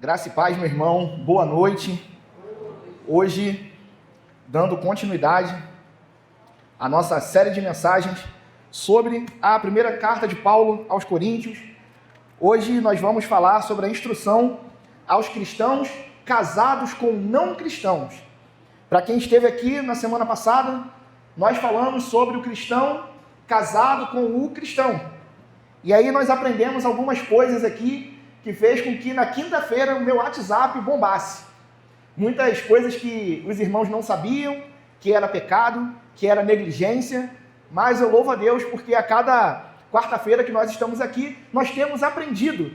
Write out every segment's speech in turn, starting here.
Graça e paz, meu irmão, boa noite. Hoje, dando continuidade à nossa série de mensagens sobre a primeira carta de Paulo aos Coríntios. Hoje nós vamos falar sobre a instrução aos cristãos casados com não cristãos. Para quem esteve aqui na semana passada, nós falamos sobre o cristão casado com o cristão. E aí nós aprendemos algumas coisas aqui que fez com que na quinta-feira o meu WhatsApp bombasse. Muitas coisas que os irmãos não sabiam, que era pecado, que era negligência, mas eu louvo a Deus porque a cada quarta-feira que nós estamos aqui, nós temos aprendido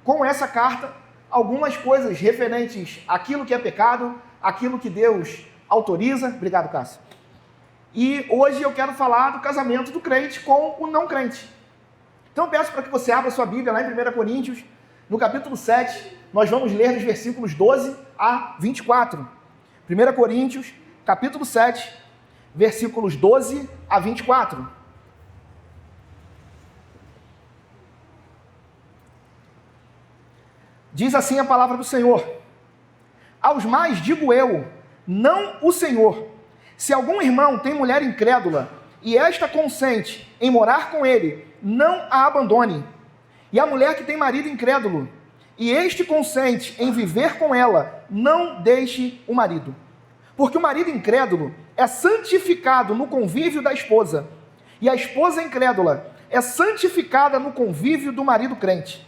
com essa carta algumas coisas referentes àquilo que é pecado, àquilo que Deus autoriza. Obrigado, Cássio. E hoje eu quero falar do casamento do crente com o não crente. Então eu peço para que você abra sua Bíblia lá em 1 Coríntios, no capítulo 7, nós vamos ler dos versículos 12 a 24. 1 Coríntios, capítulo 7, versículos 12 a 24. Diz assim a palavra do Senhor: aos mais digo eu, não o Senhor, se algum irmão tem mulher incrédula, e esta consente em morar com ele, não a abandone. E a mulher que tem marido incrédulo, e este consente em viver com ela, não deixe o marido. Porque o marido incrédulo é santificado no convívio da esposa, e a esposa incrédula é santificada no convívio do marido crente.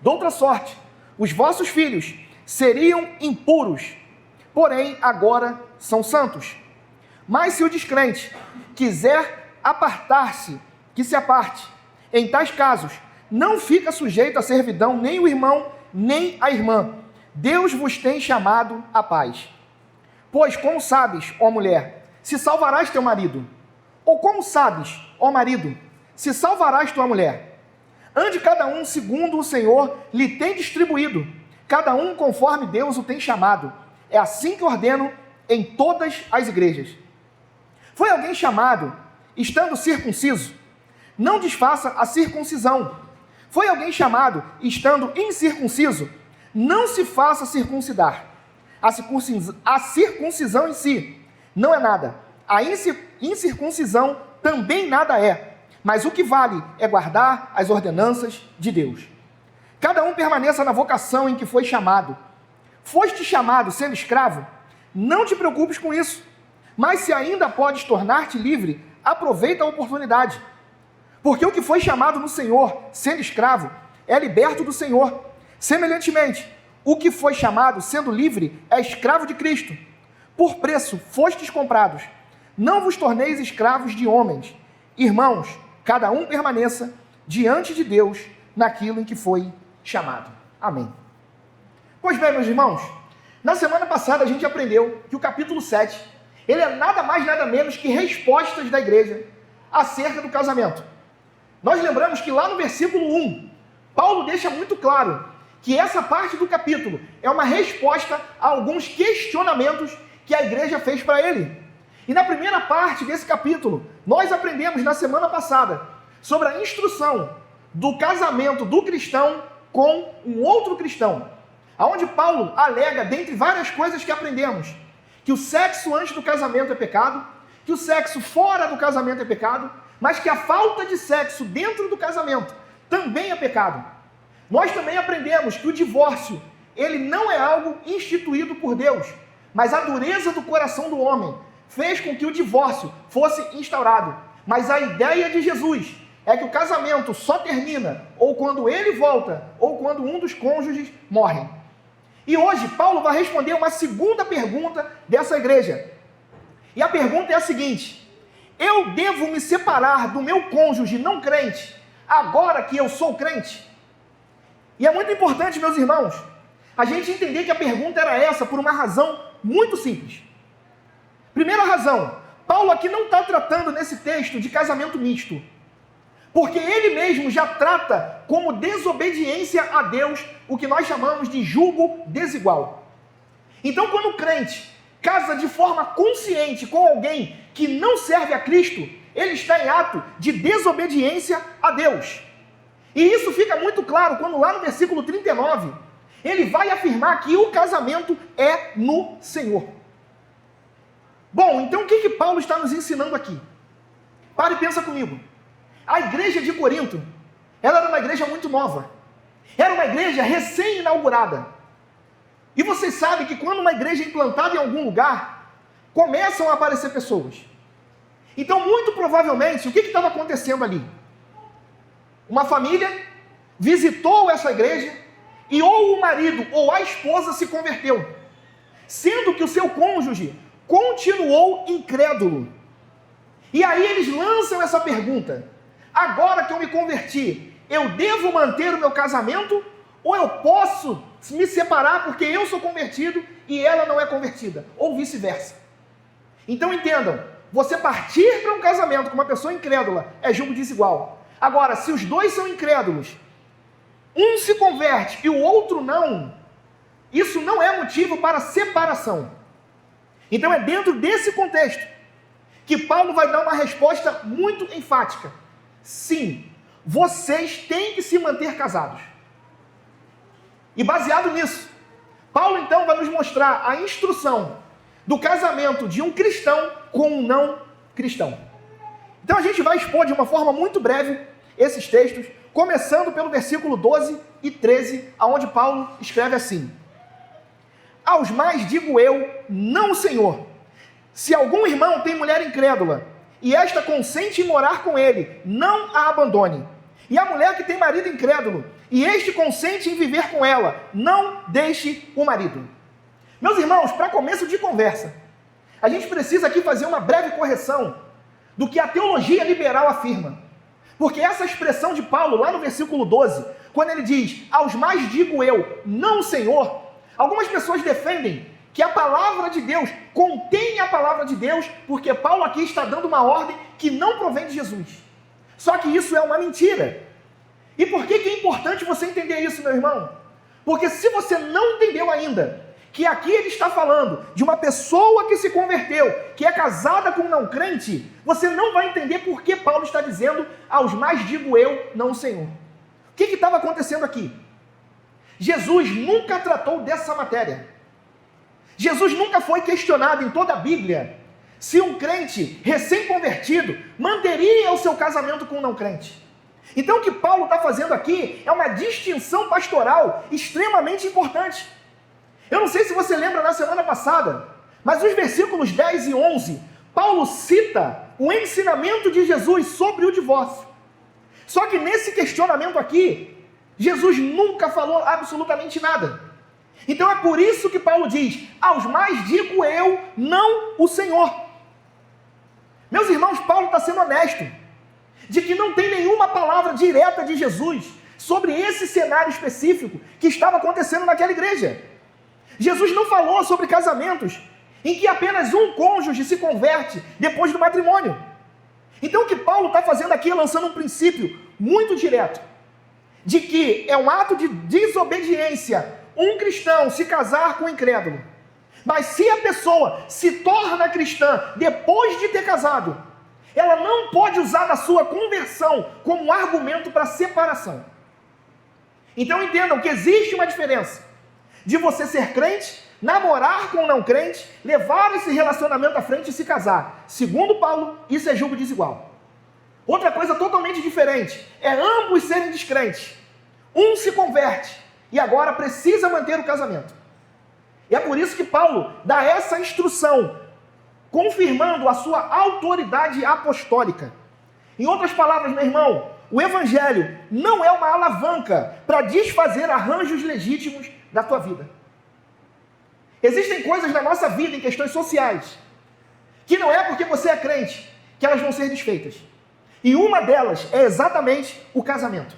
De outra sorte, os vossos filhos seriam impuros, porém agora são santos. Mas se o descrente quiser apartar-se, que se aparte. Em tais casos, não fica sujeito à servidão nem o irmão, nem a irmã. Deus vos tem chamado à paz. Pois como sabes, ó mulher, se salvarás teu marido? Ou como sabes, ó marido, se salvarás tua mulher? Ande cada um segundo o Senhor lhe tem distribuído, cada um conforme Deus o tem chamado. É assim que ordeno em todas as igrejas. Foi alguém chamado, estando circunciso? Não desfaça a circuncisão. Foi alguém chamado, estando incircunciso? Não se faça circuncidar. A circuncisão em si não é nada. A incircuncisão também nada é. Mas o que vale é guardar as ordenanças de Deus. Cada um permaneça na vocação em que foi chamado. Foste chamado sendo escravo? Não te preocupes com isso. Mas se ainda podes tornar-te livre, aproveita a oportunidade. Porque o que foi chamado no Senhor, sendo escravo, é liberto do Senhor. Semelhantemente, o que foi chamado, sendo livre, é escravo de Cristo. Por preço fostes comprados. Não vos torneis escravos de homens. Irmãos, cada um permaneça diante de Deus naquilo em que foi chamado. Amém. Pois bem, meus irmãos, na semana passada a gente aprendeu que o capítulo 7, ele é nada mais, nada menos que respostas da igreja acerca do casamento. Nós lembramos que lá no versículo 1, Paulo deixa muito claro que essa parte do capítulo é uma resposta a alguns questionamentos que a igreja fez para ele. E na primeira parte desse capítulo, nós aprendemos na semana passada sobre a instrução do casamento do cristão com um outro cristão, onde Paulo alega, dentre várias coisas que aprendemos, que o sexo antes do casamento é pecado, que o sexo fora do casamento é pecado, mas que a falta de sexo dentro do casamento também é pecado. Nós também aprendemos que o divórcio, ele não é algo instituído por Deus, mas a dureza do coração do homem fez com que o divórcio fosse instaurado. Mas a ideia de Jesus é que o casamento só termina ou quando ele volta, ou quando um dos cônjuges morre. E hoje Paulo vai responder uma segunda pergunta dessa igreja. E a pergunta é a seguinte: eu devo me separar do meu cônjuge não crente, agora que eu sou crente? E é muito importante, meus irmãos, a gente entender que a pergunta era essa por uma razão muito simples. Primeira razão, Paulo aqui não está tratando nesse texto de casamento misto, porque ele mesmo já trata como desobediência a Deus o que nós chamamos de julgo desigual. Então, quando o crente casa de forma consciente com alguém que não serve a Cristo, ele está em ato de desobediência a Deus. E isso fica muito claro quando lá no versículo 39, ele vai afirmar que o casamento é no Senhor. Bom, então o que Paulo está nos ensinando aqui? Para e pensa comigo. A igreja de Corinto, ela era uma igreja muito nova. Era uma igreja recém-inaugurada. E vocês sabem que quando uma igreja é implantada em algum lugar, começam a aparecer pessoas. Então, muito provavelmente, o que estava acontecendo ali? Uma família visitou essa igreja e ou o marido ou a esposa se converteu, sendo que o seu cônjuge continuou incrédulo. E aí eles lançam essa pergunta: agora que eu me converti, eu devo manter o meu casamento ou eu posso me separar porque eu sou convertido e ela não é convertida? Ou vice-versa. Então entendam, você partir para um casamento com uma pessoa incrédula é julgo desigual. Agora, se os dois são incrédulos, um se converte e o outro não, isso não é motivo para separação. Então é dentro desse contexto que Paulo vai dar uma resposta muito enfática. Sim, vocês têm que se manter casados. E baseado nisso, Paulo então vai nos mostrar a instrução do casamento de um cristão com um não cristão. Então a gente vai expor de uma forma muito breve esses textos, começando pelo versículo 12 e 13, aonde Paulo escreve assim: aos mais digo eu, não o Senhor, se algum irmão tem mulher incrédula, e esta consente em morar com ele, não a abandone. E a mulher que tem marido incrédulo, e este consente em viver com ela, não deixe o marido. Meus irmãos, para começo de conversa, a gente precisa aqui fazer uma breve correção do que a teologia liberal afirma. Porque essa expressão de Paulo, lá no versículo 12, quando ele diz, aos mais digo eu, não o Senhor, algumas pessoas defendem que a palavra de Deus contém a palavra de Deus, porque Paulo aqui está dando uma ordem que não provém de Jesus. Só que isso é uma mentira. E por que é importante você entender isso, meu irmão? Porque se você não entendeu ainda que aqui ele está falando de uma pessoa que se converteu, que é casada com um não crente, você não vai entender por que Paulo está dizendo, aos mais digo eu, não o Senhor. O que estava acontecendo aqui? Jesus nunca tratou dessa matéria. Jesus nunca foi questionado em toda a Bíblia se um crente recém-convertido manteria o seu casamento com um não crente. Então o que Paulo está fazendo aqui é uma distinção pastoral extremamente importante. Eu não sei se você lembra na semana passada, mas os versículos 10 e 11, Paulo cita o ensinamento de Jesus sobre o divórcio. Só que nesse questionamento aqui, Jesus nunca falou absolutamente nada. Então é por isso que Paulo diz, aos mais digo eu, não o Senhor. Meus irmãos, Paulo está sendo honesto, de que não tem nenhuma palavra direta de Jesus sobre esse cenário específico que estava acontecendo naquela igreja. Jesus não falou sobre casamentos em que apenas um cônjuge se converte depois do matrimônio. Então o que Paulo está fazendo aqui é lançando um princípio muito direto, de que é um ato de desobediência um cristão se casar com um incrédulo. Mas se a pessoa se torna cristã depois de ter casado, ela não pode usar da sua conversão como um argumento para separação. Então entendam que existe uma diferença de você ser crente, namorar com um não crente, levar esse relacionamento à frente e se casar. Segundo Paulo, isso é julgo desigual. Outra coisa totalmente diferente é ambos serem descrentes. Um se converte e agora precisa manter o casamento. E é por isso que Paulo dá essa instrução, confirmando a sua autoridade apostólica. Em outras palavras, meu irmão, o evangelho não é uma alavanca para desfazer arranjos legítimos da tua vida. Existem coisas na nossa vida, em questões sociais, que não é porque você é crente que elas vão ser desfeitas. E uma delas é exatamente o casamento.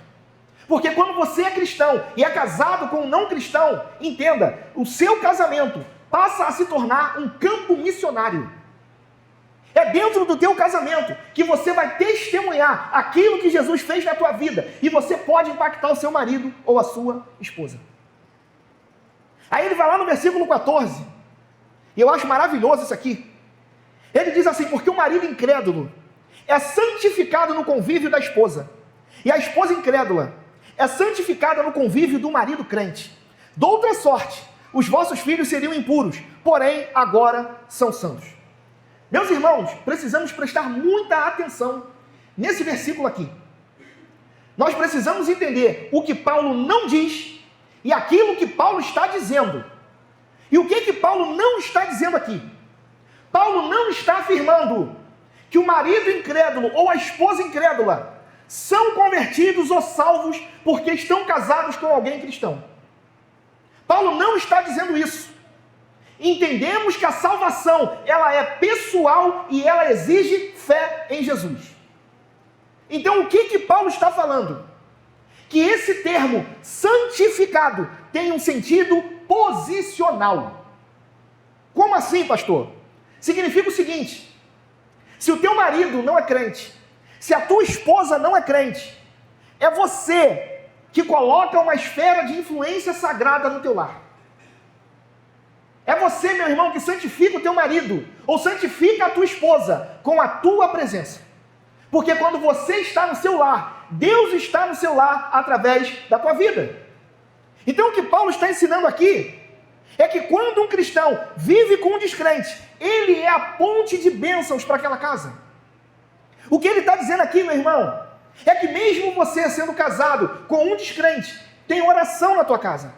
Porque quando você é cristão e é casado com um não cristão, entenda, o seu casamento passa a se tornar um campo missionário. É dentro do teu casamento que você vai testemunhar aquilo que Jesus fez na tua vida e você pode impactar o seu marido ou a sua esposa. Aí ele vai lá no versículo 14, e eu acho maravilhoso isso aqui. Ele diz assim, porque o marido incrédulo é santificado no convívio da esposa, e a esposa incrédula é santificada no convívio do marido crente. Doutra sorte, os vossos filhos seriam impuros, porém agora são santos. Meus irmãos, precisamos prestar muita atenção nesse versículo aqui. Nós precisamos entender o que Paulo não diz e aquilo que Paulo está dizendo. E o que Paulo não está dizendo aqui? Paulo não está afirmando que o marido incrédulo ou a esposa incrédula são convertidos ou salvos porque estão casados com alguém cristão. Paulo não está dizendo isso. Entendemos que a salvação, ela é pessoal e ela exige fé em Jesus. Então, o que Paulo está falando? Que esse termo santificado tem um sentido posicional. Como assim, pastor? Significa o seguinte: se o teu marido não é crente, se a tua esposa não é crente, é você que coloca uma esfera de influência sagrada no teu lar. É você, meu irmão, que santifica o teu marido, ou santifica a tua esposa com a tua presença. Porque quando você está no seu lar, Deus está no seu lar através da tua vida. Então o que Paulo está ensinando aqui é que quando um cristão vive com um descrente, ele é a ponte de bênçãos para aquela casa. O que ele está dizendo aqui, meu irmão, é que mesmo você sendo casado com um descrente, tem oração na tua casa.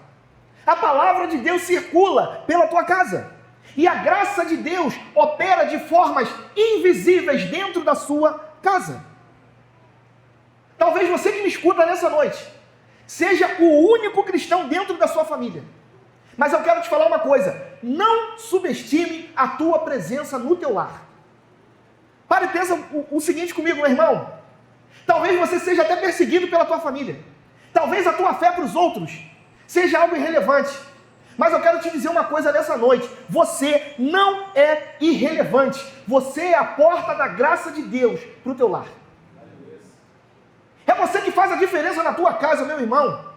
A palavra de Deus circula pela tua casa. E a graça de Deus opera de formas invisíveis dentro da sua casa. Talvez você que me escuta nessa noite seja o único cristão dentro da sua família. Mas eu quero te falar uma coisa: não subestime a tua presença no teu lar. Pare e pensa o seguinte comigo, meu irmão. Talvez você seja até perseguido pela tua família. Talvez a tua fé para os outros seja algo irrelevante. Mas eu quero te dizer uma coisa nessa noite: você não é irrelevante. Você é a porta da graça de Deus para o teu lar. É você que faz a diferença na tua casa, meu irmão.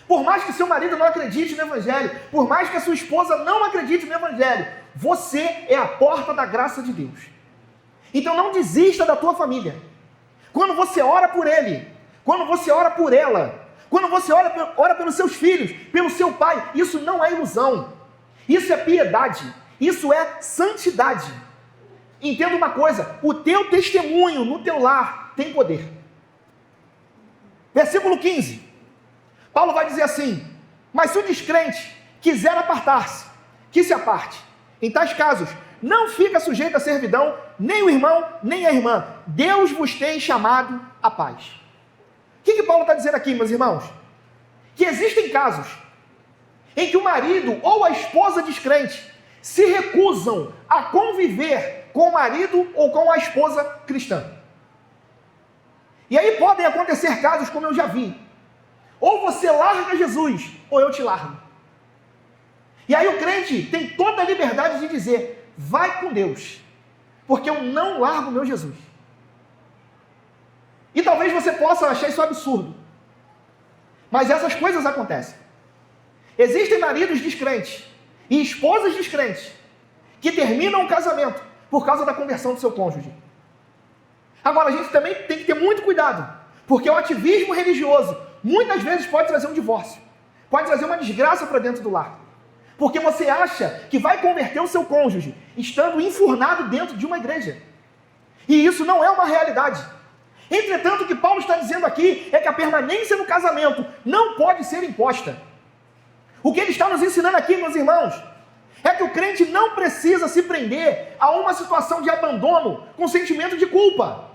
Por mais que seu marido não acredite no Evangelho, por mais que a sua esposa não acredite no Evangelho, você é a porta da graça de Deus. Então não desista da tua família. Quando você ora por ele, quando você ora por ela, quando você ora pelos seus filhos, pelo seu pai, isso não é ilusão. Isso é piedade. Isso é santidade. Entenda uma coisa: o teu testemunho no teu lar tem poder. Versículo 15. Paulo vai dizer assim: mas se o descrente quiser apartar-se, que se aparte. Em tais casos, não fica sujeito à servidão, nem o irmão, nem a irmã. Deus vos tem chamado à paz. O que Paulo está dizendo aqui, meus irmãos? Que existem casos em que o marido ou a esposa descrente se recusam a conviver com o marido ou com a esposa cristã. E aí podem acontecer casos como eu já vi. Ou você larga Jesus, ou eu te largo. E aí o crente tem toda a liberdade de dizer: vai com Deus, porque eu não largo meu Jesus. E talvez você possa achar isso absurdo, mas essas coisas acontecem. Existem maridos descrentes e esposas descrentes que terminam o casamento por causa da conversão do seu cônjuge. Agora, a gente também tem que ter muito cuidado, porque o ativismo religioso muitas vezes pode trazer um divórcio, pode trazer uma desgraça para dentro do lar, porque você acha que vai converter o seu cônjuge estando enfurnado dentro de uma igreja, e isso não é uma realidade. Entretanto, o que Paulo está dizendo aqui é que a permanência no casamento não pode ser imposta. O que ele está nos ensinando aqui, meus irmãos, é que o crente não precisa se prender a uma situação de abandono com sentimento de culpa.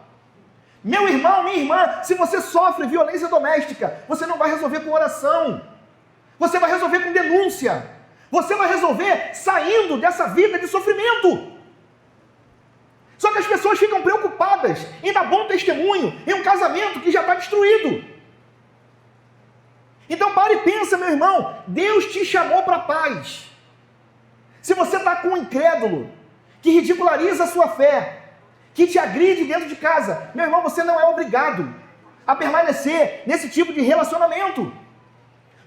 Meu irmão, minha irmã, se você sofre violência doméstica, você não vai resolver com oração, você vai resolver com denúncia, você vai resolver saindo dessa vida de sofrimento. Só que as pessoas ficam preocupadas em dar bom testemunho em um casamento que já está destruído. Então pare e pensa, meu irmão, Deus te chamou para a paz. Se você está com um incrédulo que ridiculariza a sua fé, que te agride dentro de casa, meu irmão, você não é obrigado a permanecer nesse tipo de relacionamento.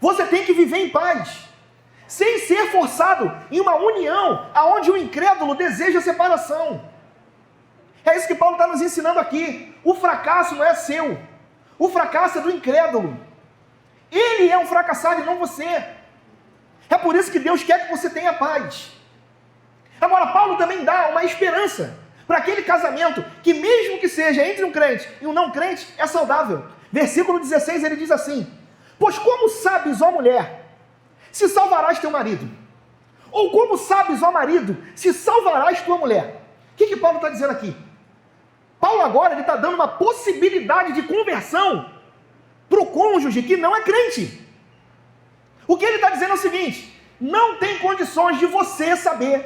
Você tem que viver em paz, sem ser forçado em uma união aonde o incrédulo deseja separação. É isso que Paulo está nos ensinando aqui. O fracasso não é seu, o fracasso é do incrédulo. Ele é um fracassado e não você. É por isso que Deus quer que você tenha paz. Agora, Paulo também dá uma esperança para aquele casamento que, mesmo que seja entre um crente e um não crente, é saudável. Versículo 16, ele diz assim: pois como sabes, ó mulher, se salvarás teu marido? Ou como sabes, ó marido, se salvarás tua mulher? O que Paulo está dizendo aqui? Paulo agora está dando uma possibilidade de conversão para o cônjuge que não é crente. O que ele está dizendo é o seguinte: não tem condições de você saber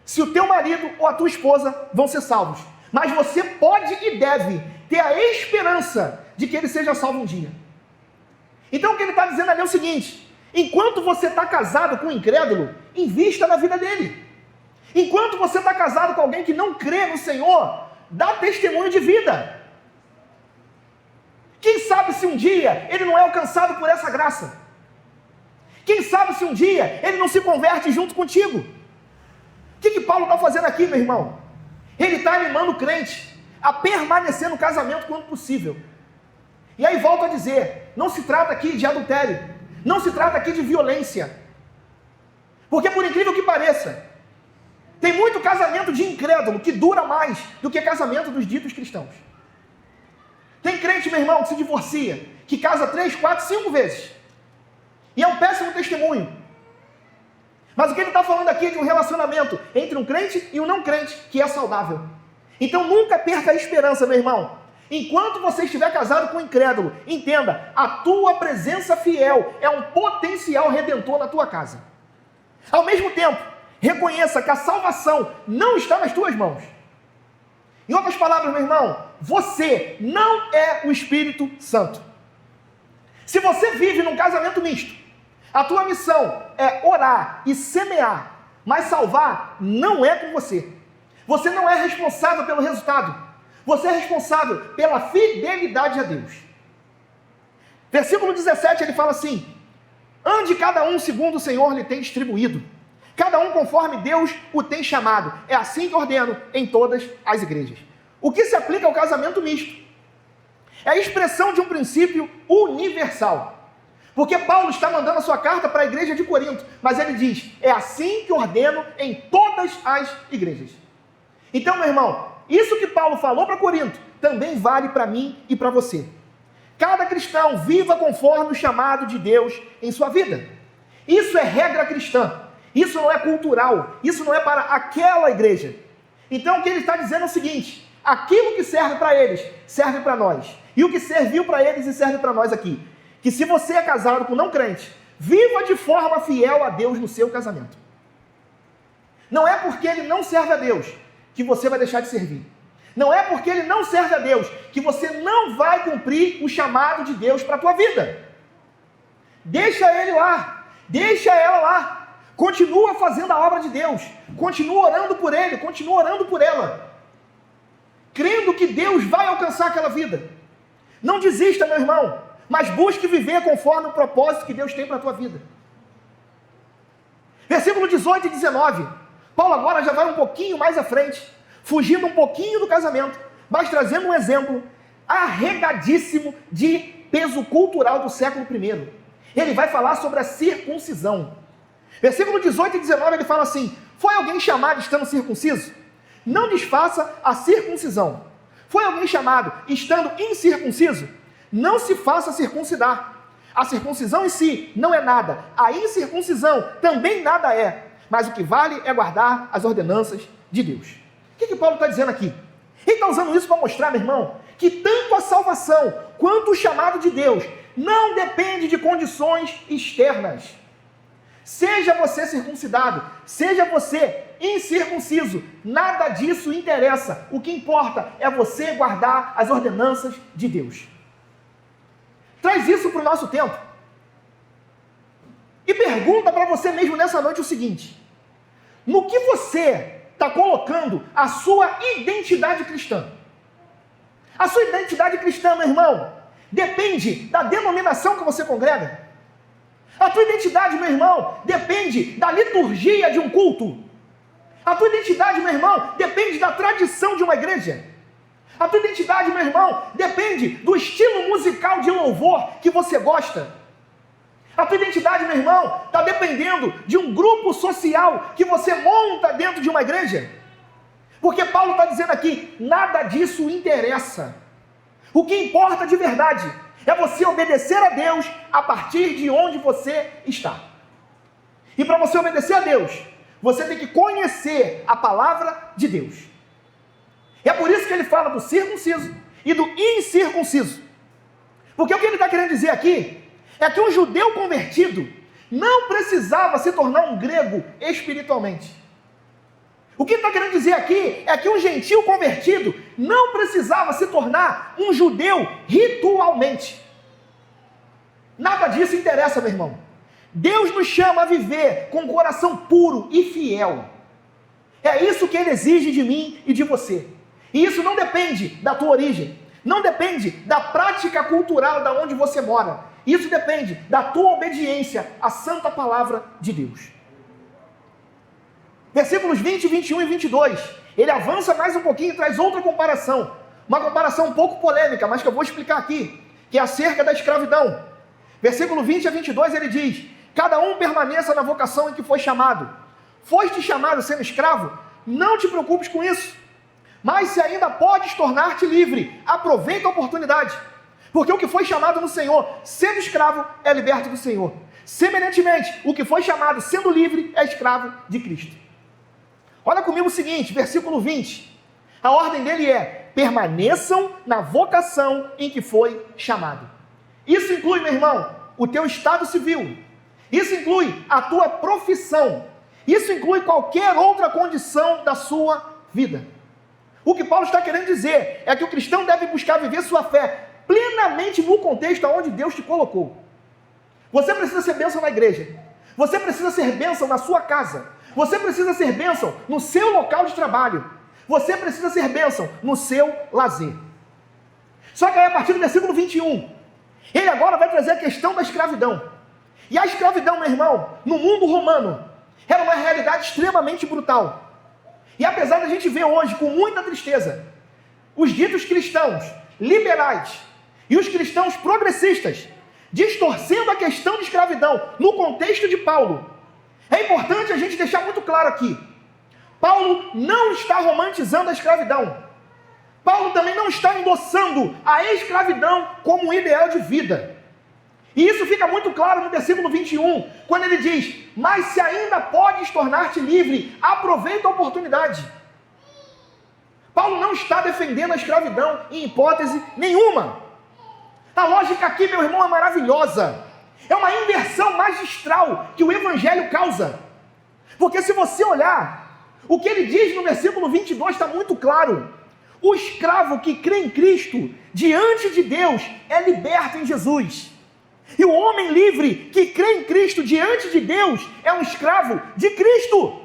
se o teu marido ou a tua esposa vão ser salvos, mas você pode e deve ter a esperança de que ele seja salvo um dia. Então o que ele está dizendo ali é o seguinte: enquanto você está casado com um incrédulo, invista na vida dele. Enquanto você está casado com alguém que não crê no Senhor, dá testemunho de vida. Quem sabe se um dia ele não é alcançado por essa graça? Quem sabe se um dia ele não se converte junto contigo? O que Paulo está fazendo aqui, meu irmão? Ele está animando o crente a permanecer no casamento quando possível. E aí volto a dizer, não se trata aqui de adultério, não se trata aqui de violência. Porque por incrível que pareça, tem muito casamento de incrédulo que dura mais do que casamento dos ditos cristãos. Tem crente, meu irmão, que se divorcia, que casa 3, 4, 5 vezes. E é um péssimo testemunho. Mas o que ele está falando aqui é de um relacionamento entre um crente e um não crente, que é saudável. Então nunca perca a esperança, meu irmão. Enquanto você estiver casado com um incrédulo, entenda, a tua presença fiel é um potencial redentor na tua casa. Ao mesmo tempo, reconheça que a salvação não está nas tuas mãos. Em outras palavras, meu irmão, você não é o Espírito Santo. Se você vive num casamento misto, a tua missão é orar e semear, mas salvar não é com você. Você não é responsável pelo resultado. Você é responsável pela fidelidade a Deus. Versículo 17, ele fala assim: ande cada um segundo o Senhor lhe tem distribuído, cada um conforme Deus o tem chamado. É assim que ordeno em todas as igrejas. O que se aplica ao casamento misto é a expressão de um princípio universal. Porque Paulo está mandando a sua carta para a igreja de Corinto, mas ele diz: é assim que ordeno em todas as igrejas. Então, meu irmão, isso que Paulo falou para Corinto também vale para mim e para você. Cada cristão viva conforme o chamado de Deus em sua vida. Isso é regra cristã. Isso não é cultural. Isso não é para aquela igreja. Então, o que ele está dizendo é o seguinte: aquilo que serve para eles, serve para nós. E o que serviu para eles e serve para nós aqui. Que se você é casado com não crente, viva de forma fiel a Deus no seu casamento. Não é porque ele não serve a Deus que você vai deixar de servir. Não é porque ele não serve a Deus que você não vai cumprir o chamado de Deus para a tua vida. Deixa ele lá, deixa ela lá. Continua fazendo a obra de Deus, continua orando por ele, continua orando por ela, crendo que Deus vai alcançar aquela vida. Não desista, meu irmão, mas busque viver conforme o propósito que Deus tem para a tua vida. Versículo 18 e 19, Paulo agora já vai um pouquinho mais à frente, fugindo um pouquinho do casamento, mas trazendo um exemplo arregadíssimo de peso cultural do século I. Ele vai falar sobre a circuncisão. Versículo 18 e 19 ele fala assim: foi alguém chamado estando circunciso? Não desfaça a circuncisão. Foi alguém chamado estando incircunciso? Não se faça circuncidar. A circuncisão em si não é nada, a incircuncisão também nada é, mas o que vale é guardar as ordenanças de Deus. O que Paulo está dizendo aqui? Ele está usando isso para mostrar, meu irmão, que tanto a salvação quanto o chamado de Deus não depende de condições externas. Seja você circuncidado, seja você incircunciso, nada disso interessa. O que importa é você guardar as ordenanças de Deus. Traz isso para o nosso tempo. E pergunta para você mesmo nessa noite o seguinte: no que você está colocando a sua identidade cristã? A sua identidade cristã, meu irmão, depende da denominação que você congrega. A tua identidade, meu irmão, depende da liturgia de um culto. A tua identidade, meu irmão, depende da tradição de uma igreja. A tua identidade, meu irmão, depende do estilo musical de louvor que você gosta. A tua identidade, meu irmão, está dependendo de um grupo social que você monta dentro de uma igreja? Porque Paulo está dizendo aqui, nada disso interessa. O que importa de verdade é você obedecer a Deus a partir de onde você está. E para você obedecer a Deus, você tem que conhecer a palavra de Deus. É por isso que ele fala do circunciso e do incircunciso. Porque o que ele está querendo dizer aqui é que um judeu convertido não precisava se tornar um grego espiritualmente. O que ele está querendo dizer aqui é que um gentil convertido não precisava se tornar um judeu ritualmente. Nada disso interessa, meu irmão. Deus nos chama a viver com um coração puro e fiel. É isso que Ele exige de mim e de você. E isso não depende da tua origem, não depende da prática cultural da onde você mora. Isso depende da tua obediência à santa palavra de Deus. Versículos 20, 21 e 22, ele avança mais um pouquinho e traz outra comparação. Uma comparação um pouco polêmica, mas que eu vou explicar aqui, que é acerca da escravidão. Versículo 20 a 22 ele diz: cada um permaneça na vocação em que foi chamado. Foste chamado sendo escravo? Não te preocupes com isso. Mas se ainda podes tornar-te livre, aproveita a oportunidade. Porque o que foi chamado no Senhor, sendo escravo, é liberto do Senhor. Semelhantemente, o que foi chamado sendo livre, é escravo de Cristo. Olha comigo o seguinte, versículo 20. A ordem dele é: permaneçam na vocação em que foi chamado. Isso inclui, meu irmão, o teu estado civil. Isso inclui a tua profissão. Isso inclui qualquer outra condição da sua vida. O que Paulo está querendo dizer é que o cristão deve buscar viver sua fé plenamente no contexto onde Deus te colocou. Você precisa ser bênção na igreja. Você precisa ser bênção na sua casa. Você precisa ser bênção no seu local de trabalho. Você precisa ser bênção no seu lazer. Só que aí, a partir do versículo 21, ele agora vai trazer a questão da escravidão. E a escravidão, meu irmão, no mundo romano, era uma realidade extremamente brutal. E apesar da gente ver hoje, com muita tristeza, os ditos cristãos liberais e os cristãos progressistas distorcendo a questão de escravidão no contexto de Paulo, é importante a gente deixar muito claro aqui: Paulo não está romantizando a escravidão. Paulo também não está endossando a escravidão como um ideal de vida. E isso fica muito claro no versículo 21, quando ele diz: mas se ainda podes tornar-te livre, aproveita a oportunidade. Paulo não está defendendo a escravidão em hipótese nenhuma. A lógica aqui, meu irmão, é maravilhosa. É uma inversão magistral que o Evangelho causa. Porque se você olhar, o que ele diz no versículo 22 está muito claro. O escravo que crê em Cristo, diante de Deus, é liberto em Jesus. E o homem livre que crê em Cristo, diante de Deus, é um escravo de Cristo.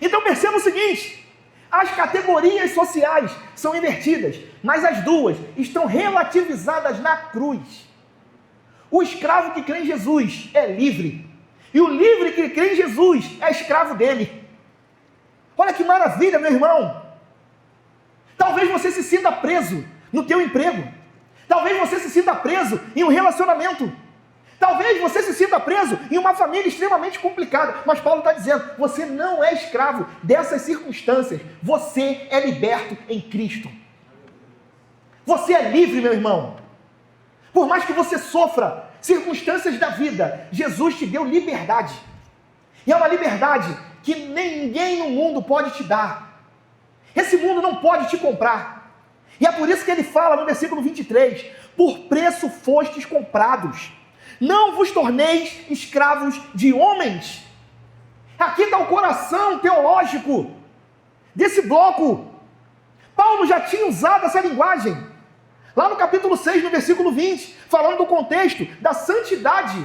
Então perceba o seguinte: as categorias sociais são invertidas, mas as duas estão relativizadas na cruz. O escravo que crê em Jesus é livre, e o livre que crê em Jesus é escravo dele. Olha que maravilha, meu irmão. Talvez você se sinta preso no teu emprego. Talvez você se sinta preso em um relacionamento. Talvez você se sinta preso em uma família extremamente complicada. Mas Paulo está dizendo: você não é escravo dessas circunstâncias. Você é liberto em Cristo. Você é livre, meu irmão. Por mais que você sofra circunstâncias da vida, Jesus te deu liberdade. E é uma liberdade que ninguém no mundo pode te dar. Esse mundo não pode te comprar. E é por isso que ele fala no versículo 23, por preço fostes comprados. Não vos torneis escravos de homens. Aqui está o coração teológico desse bloco. Paulo já tinha usado essa linguagem. Lá no capítulo 6, no versículo 20, falando do contexto da santidade,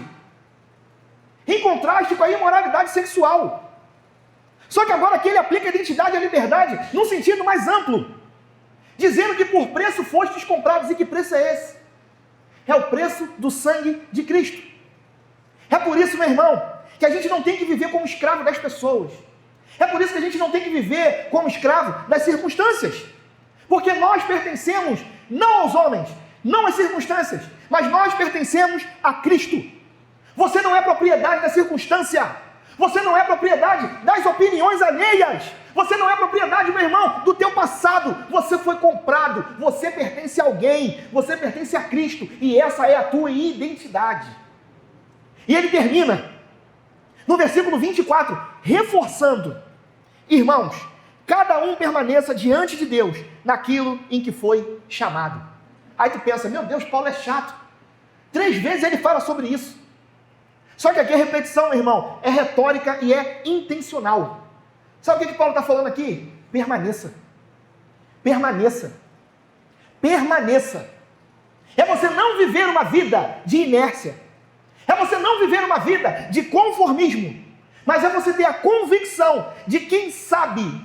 em contraste com a imoralidade sexual. Só que agora aqui ele aplica a identidade e a liberdade num sentido mais amplo, dizendo que por preço fostes comprados. E que preço é esse? É o preço do sangue de Cristo. É por isso, meu irmão, que a gente não tem que viver como escravo das pessoas. É por isso que a gente não tem que viver como escravo das circunstâncias. Porque nós pertencemos não aos homens, não às circunstâncias, mas nós pertencemos a Cristo. Você não é propriedade da circunstância. Você não é propriedade das opiniões alheias. Você não é propriedade, meu irmão, do teu passado. Você foi comprado. Você pertence a alguém. Você pertence a Cristo. E essa é a tua identidade. E ele termina no versículo 24, reforçando: irmãos, cada um permaneça diante de Deus naquilo em que foi chamado. Aí tu pensa, meu Deus, Paulo é chato. 3 vezes ele fala sobre isso. Só que aqui a repetição, meu irmão, é retórica e é intencional. Sabe o que Paulo está falando aqui? Permaneça. Permaneça. Permaneça. É você não viver uma vida de inércia. É você não viver uma vida de conformismo. Mas é você ter a convicção de quem sabe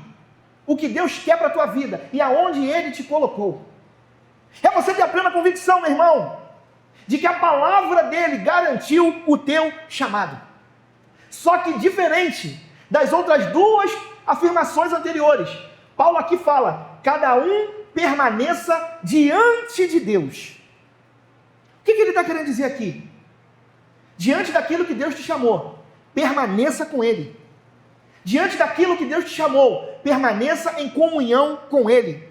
o que Deus quer para a tua vida e aonde Ele te colocou. É você ter a plena convicção, meu irmão, de que a palavra dele garantiu o teu chamado. Só que diferente das outras 2 afirmações anteriores, Paulo aqui fala: cada um permaneça diante de Deus. O que ele está querendo dizer aqui? Diante daquilo que Deus te chamou, permaneça com Ele. Diante daquilo que Deus te chamou, permaneça em comunhão com Ele.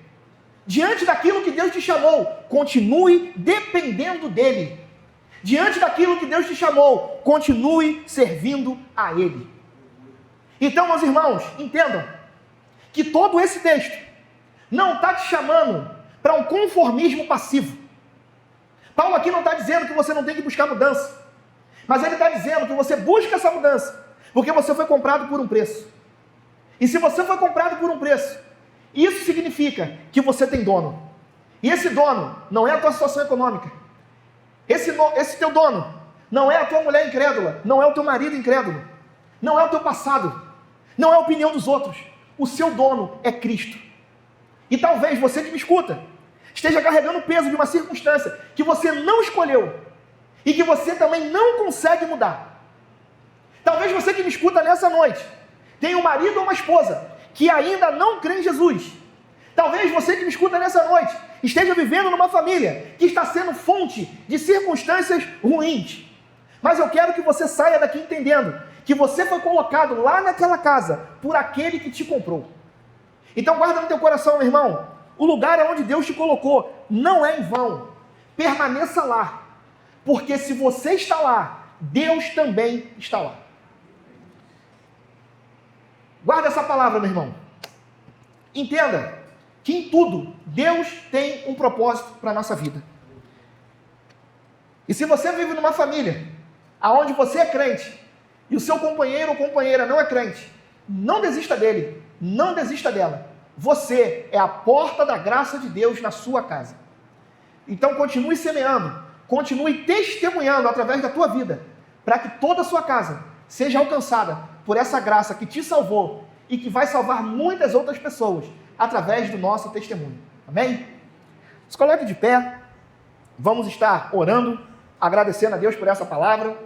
Diante daquilo que Deus te chamou, continue dependendo dEle. Diante daquilo que Deus te chamou, continue servindo a Ele. Então, meus irmãos, entendam que todo esse texto não está te chamando para um conformismo passivo. Paulo aqui não está dizendo que você não tem que buscar mudança, mas ele está dizendo que você busca essa mudança, porque você foi comprado por um preço. E se você foi comprado por um preço, isso significa que você tem dono. E esse dono não é a tua situação econômica. Esse teu dono não é a tua mulher incrédula, não é o teu marido incrédulo, não é o teu passado, não é a opinião dos outros. O seu dono é Cristo. E talvez você que me escuta esteja carregando o peso de uma circunstância que você não escolheu e que você também não consegue mudar. Talvez você que me escuta nessa noite tenha um marido ou uma esposa que ainda não crê em Jesus. Talvez você que me escuta nessa noite esteja vivendo numa família que está sendo fonte de circunstâncias ruins. Mas eu quero que você saia daqui entendendo que você foi colocado lá naquela casa por aquele que te comprou. Então guarda no teu coração, meu irmão, o lugar onde Deus te colocou não é em vão. Permaneça lá, porque se você está lá, Deus também está lá. Guarda essa palavra, meu irmão. Entenda que em tudo Deus tem um propósito para a nossa vida. E se você vive numa família aonde você é crente e o seu companheiro ou companheira não é crente, não desista dele, não desista dela. Você é a porta da graça de Deus na sua casa. Então continue semeando, continue testemunhando através da tua vida, para que toda a sua casa seja alcançada por essa graça que te salvou e que vai salvar muitas outras pessoas através do nosso testemunho. Amém? Se coloque de pé, vamos estar orando, agradecendo a Deus por essa palavra.